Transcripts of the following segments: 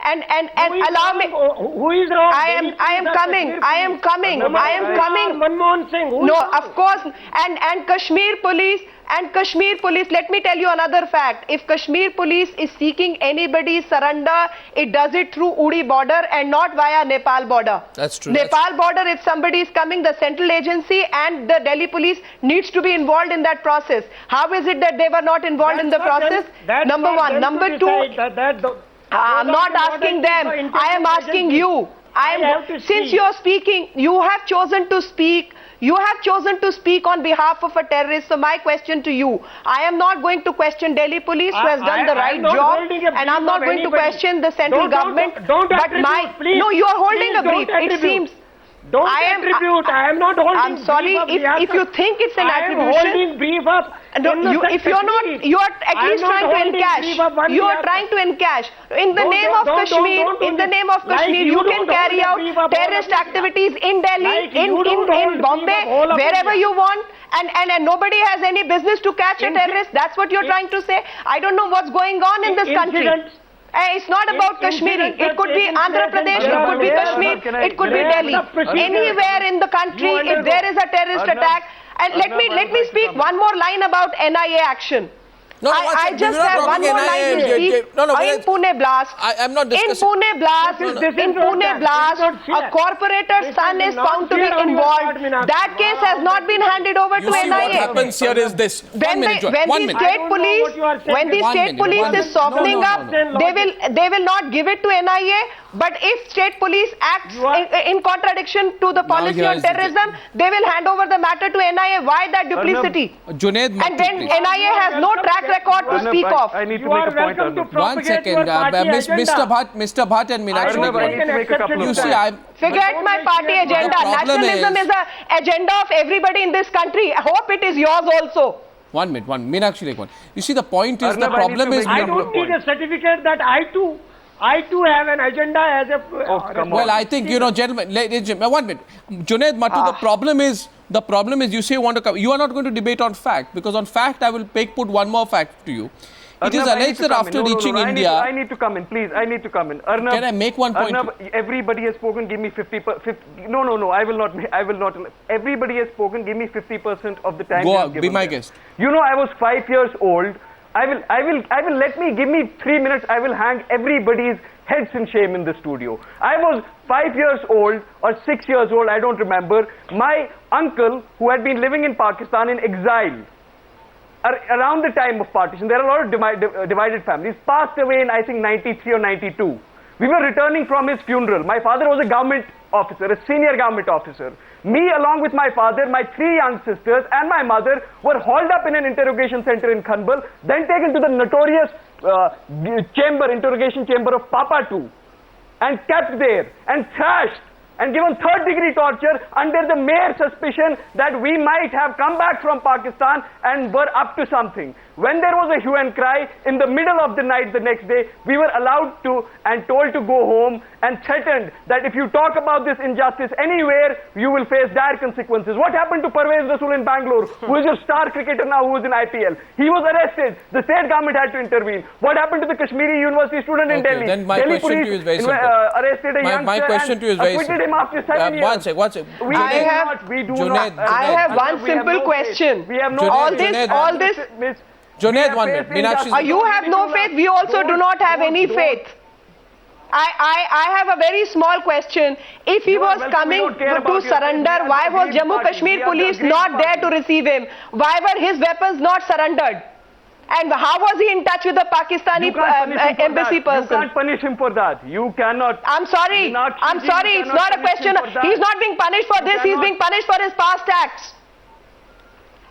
allow me. Who is wrong? I am coming. Manmohan Singh. No, of course, and Kashmir police. And Kashmir police, let me tell you another fact. If Kashmir police is seeking anybody's surrender, it does it through Uri border and not via Nepal border. That's true. Nepal border, if somebody is coming, the central agency and the Delhi police needs to be involved in that process. How is it that they were not involved in the process? Number one. Number two, I'm not asking them. I am asking you. Since you are speaking, you have chosen to speak. You have chosen to speak on behalf of a terrorist. So my question to you, I am not going to question Delhi police who has done the right job, and I'm not going to question the central government. No, you are holding a brief. It seems. Don't attribute. I am not holding. I'm sorry if you think it's an attribution. I am holding brief up. If you're not, you are at least trying to encash. You are trying to encash. In the name of Kashmir, you can carry out terrorist activities in Delhi, in Bombay, wherever you want. And nobody has any business to catch a terrorist. That's what you're trying to say. I don't know what's going on in this country. It's not about Kashmiri. It could be Andhra Pradesh, it could be Kashmir, it could be Delhi. Anywhere in the country, if there is a terrorist attack. And let me speak one more line about NIA action. No, I just have one more line to speak. In Pune blast, I'm not discussing. In Pune blast, a corporator's son is found to be involved. That case has not been handed over to NIA. What happens here is this. When the state police is softening up, they will not give it to NIA. But if state police acts in contradiction to the policy on terrorism, they will hand over the matter to NIA. Why that duplicity? Junaid, and then NIA has no track record to speak of. I need to make a point. 1 second, Mr. Bhatt and Meenakshi. You see, forget my party agenda. Nationalism is an agenda of everybody in this country. I hope it is yours also. 1 minute, Meenakshi, you see, the point is, the problem is... I don't need a certificate that I too have an agenda as a... well, I think, gentlemen, 1 minute. Junaid Mattu, the problem is you say you want to come. You are not going to debate on fact, because on fact, I will put one more fact to you. It is alleged that after reaching India... I need to come in, please. I need to come in. Arnab, can I make one point? Arnab, everybody has spoken, give me 50%. No, I will not. Everybody has spoken, give me 50% of the time. Go on, be my guest. I was 5 years old. Give me 3 minutes, I will hang everybody's heads in shame in the studio. I was 5 years old or 6 years old, I don't remember. My uncle, who had been living in Pakistan in exile, around the time of partition, there are a lot of divided families, passed away in, I think, 93 or 92. We were returning from his funeral. My father was a government officer, a senior government officer. Me, along with my father, my 3 young sisters, and my mother were hauled up in an interrogation center in Khanbal, then taken to the notorious interrogation chamber of Papa 2, and kept there, and thrashed, and given third-degree torture under the mere suspicion that we might have come back from Pakistan and were up to something. When there was a hue and cry, in the middle of the night the next day, we were allowed to and told to go home and threatened that if you talk about this injustice anywhere, you will face dire consequences. What happened to Parvez Rasool in Bangalore, who is a star cricketer now, who is in IPL? He was arrested. The state government had to intervene. What happened to the Kashmiri University student in Delhi? Then my Delhi question to you is very simple. Arrested a youngster my question to you is very simple. Acquitted him after 7 years. One second. I have one simple question. We have no... All this... Junaid, 1 minute. Meenakshi, you have no faith. We also do not have any faith. I have a very small question. If he was coming to surrender, why was Jammu Kashmir police not there to receive him? Why were his weapons not surrendered? And how was he in touch with the Pakistani embassy person? You can't punish him for that. You cannot. I'm sorry. It's not a question. He's not being punished for this. He's being punished for his past acts.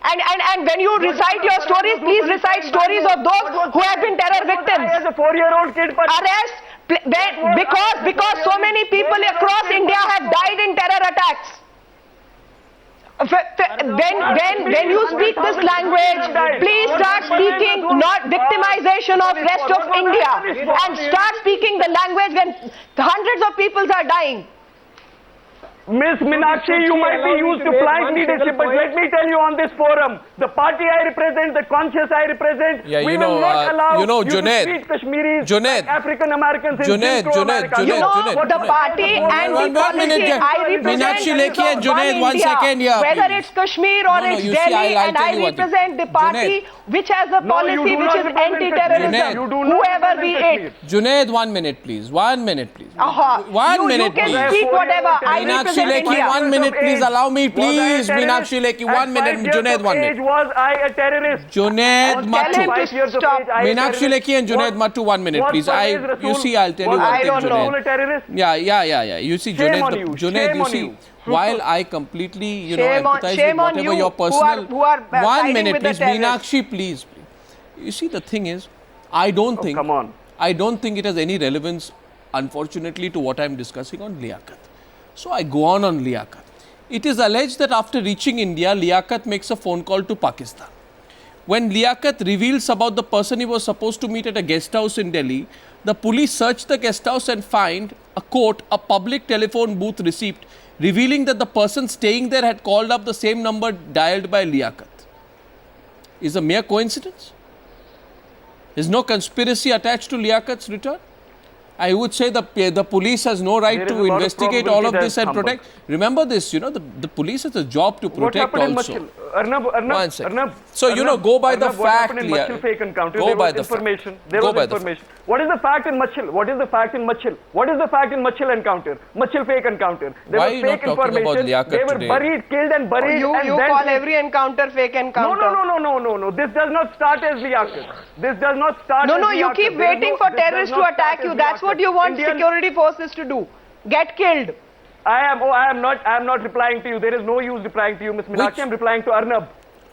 And when you recite your stories, please recite stories of those who have been terror victims. As a 4-year-old kid, arrest because so many people across India have died in terror attacks. When you speak this language, please start speaking not victimization of rest of India, and start speaking the language when hundreds of people are dying. Miss Meenakshi, you might be used to flank leadership, but let me tell you on this forum, the party I represent, the conscience I represent, Yeah, we you will know, not allow you know, you Junaid, to treat Kashmiris Junaid, like African Americans in Junaid, Jim Crow Junaid, America. Junaid, You know, Junaid, the Junaid. party and the One policy minute, I represent Meenakshi is Lekhi and of Junaid, one 1 India. second here, Whether please. it's Kashmir or No, it's you see, Delhi, I'll and tell I you one thing. represent the party which has a No, you policy do which not is represent anti-terrorism. Kashmir. You do not Whoever be represent it. Kashmir. Junaid, 1 minute, please. 1 minute, please. You minute, can please. speak whatever. I Meenakshi represent Lekhi, India. 1 minute, please. Allow me, please. Was I a Meenakshi terrorist? Lekhi, 1 minute. At 5 years Junaid, of 1 age, minute. was I a terrorist? Junaid Tell him Mattu. to 5 years of stop. age, I a Meenakshi terrorist. Lekhi and Junaid Was- Mattu, 1 minute, was please. Pervez You Rasool- see, I'll tell you was one I thing, don't know. Junaid. Rasool a terrorist? Yeah. You see, Shame Junaid, on you. Junaid, Shame you on see, you. while I completely, Shame on- empathize shame with on whatever you your personal... who are 1 siding minute, with the please. terrorists. Meenakshi, please. You see, the thing is, I don't think... Come on. I don't think it has any relevance, unfortunately, to what I'm discussing on Liaquat. So I go on Liaquat. It is alleged that after reaching India, Liaquat makes a phone call to Pakistan. When Liaquat reveals about the person he was supposed to meet at a guest house in Delhi, the police search the guest house and find a quote, a public telephone booth receipt revealing that the person staying there had called up the same number dialed by Liaquat. Is a mere coincidence? Is no conspiracy attached to Liaquat's return? I would say the police has no right There is to a lot of investigate all of probability this that and protect. Remember this, the police has a job to What protect happened also. in Machil? One second. Arnab, So, go by the Arnab, what fact, happened in Leah. Machil fake encounter? Go There by was the fact. information. There Go was by the information. What is the fact in Machil? What is the fact in Machil? What is the fact in Machil encounter? Machil fake encounter. There Why was are you not fake talking about information. Liaquat They were today? buried, killed and buried. You and then call every encounter fake encounter. No. This does not start as Liaquat. This does not start No, as you Liaquat. keep There is waiting no- for this does terrorists to not attack start you. as That's what Liaquat. you want Indian- security forces to do. Get killed. I am not replying to you. There is no use replying to you, Ms. Meenakshi. Which- I'm replying to Arnab.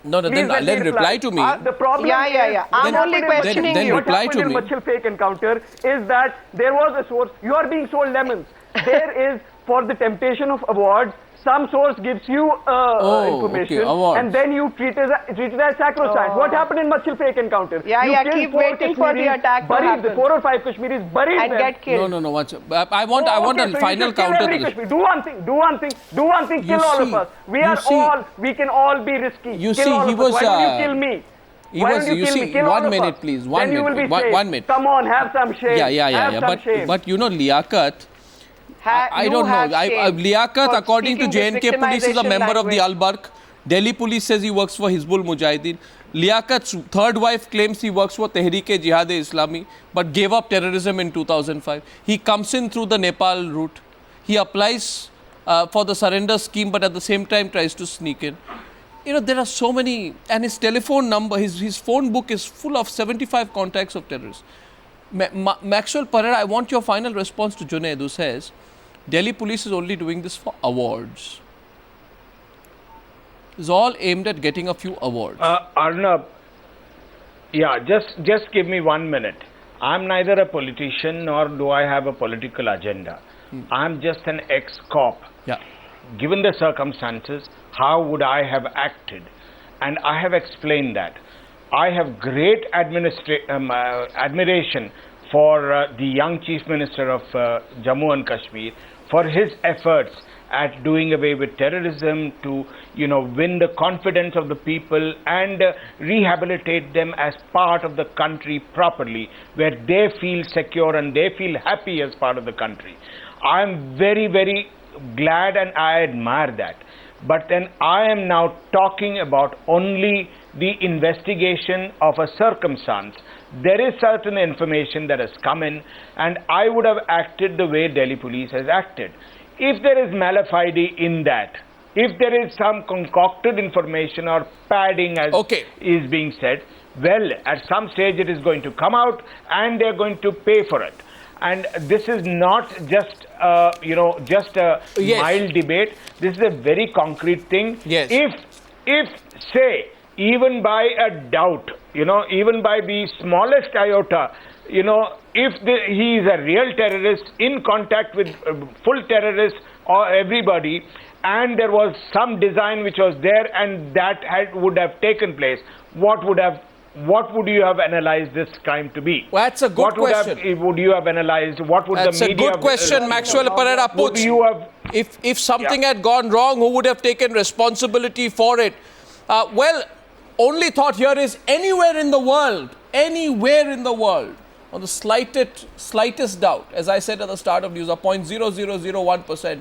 No, Please then let me reply to me. The problem Yeah. is, I'm what only happened in- questioning then you. reply what to happened me. in Machil fake encounter is that there was a source. You are being sold lemons. There is, for the temptation of awards, some source gives you information, okay, awards. and then you treat it as sacrosanct. What happened in Machil fake encounter? Yeah, You killed keep 4 waiting for the Kashmiris, attack to buried happen. 4 or 5 Kashmiris, buried And them. get killed. No. I want Okay, a so you final should kill counter to every this. Kashmir. Do one thing, You kill all of see- us. We can all be risky. You Kill see, all he of us. was, Why don't you kill me? he Why was- don't you you kill see, me? Kill all 1 of minute, us. please, 1 Then you will minute, be one- safe. 1 minute. Come on, have some shame. Have some shame. But Liaquat, I don't know. Liaquat, according to JNK police, is a member of the Al-Barq. Delhi police says he works for Hizbul Mujahideen. Liaquat's third wife claims he works for Tehreek-e-Jihad-e-Islami, but gave up terrorism in 2005. He comes in through the Nepal route. He applies for the surrender scheme, but at the same time tries to sneak in. There are so many, and his telephone number, his phone book is full of 75 contacts of terrorists. Maxwell Pereira, I want your final response to Junaid, who says, Delhi police is only doing this for awards. It's all aimed at getting a few awards. Arnab, just give me 1 minute. I'm neither a politician nor do I have a political agenda. I'm just an ex-cop. Yeah. Given the circumstances, how would I have acted? And I have explained that. I have great admiration for the young Chief Minister of Jammu and Kashmir for his efforts at doing away with terrorism, to win the confidence of the people and rehabilitate them as part of the country properly, where they feel secure and they feel happy as part of the country. I am very, very glad and I admire that. But then I am now talking about only the investigation of a circumstance. There is certain information that has come in, and I would have acted the way Delhi police has acted. If there is malafide in that, if there is some concocted information or padding as is being said, well, at some stage it is going to come out and they are going to pay for it. And this is not just just a mild debate. This is a very concrete thing. Yes. If say, even by a doubt, even by the smallest iota, if he is a real terrorist in contact with full terrorists or everybody, and there was some design which was there and that would have taken place, what would have what would you have analyzed this crime to be? Well, that's a good What question. would you have analyzed? What would That's the a media good question Maxwell Pereira Would puts. you have? If something had gone wrong, who would have taken responsibility for it? Well, only thought here is anywhere in the world, on the slightest doubt, as I said at the start of news, a 0.0001%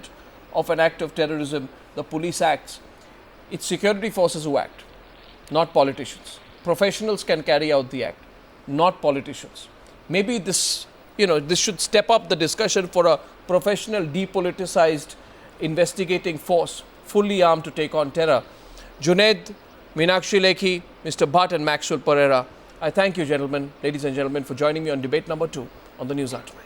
of an act of terrorism, the police acts. It's security forces who act, not politicians. Professionals can carry out the act, not politicians. Maybe this should step up the discussion for a professional, depoliticized investigating force, fully armed to take on terror. Junaid, Meenakshi Lekhi, Mr. Bhatt and Maxwell Pereira, I thank you, gentlemen, ladies and gentlemen, for joining me on debate number 2 on the News Hour tonight.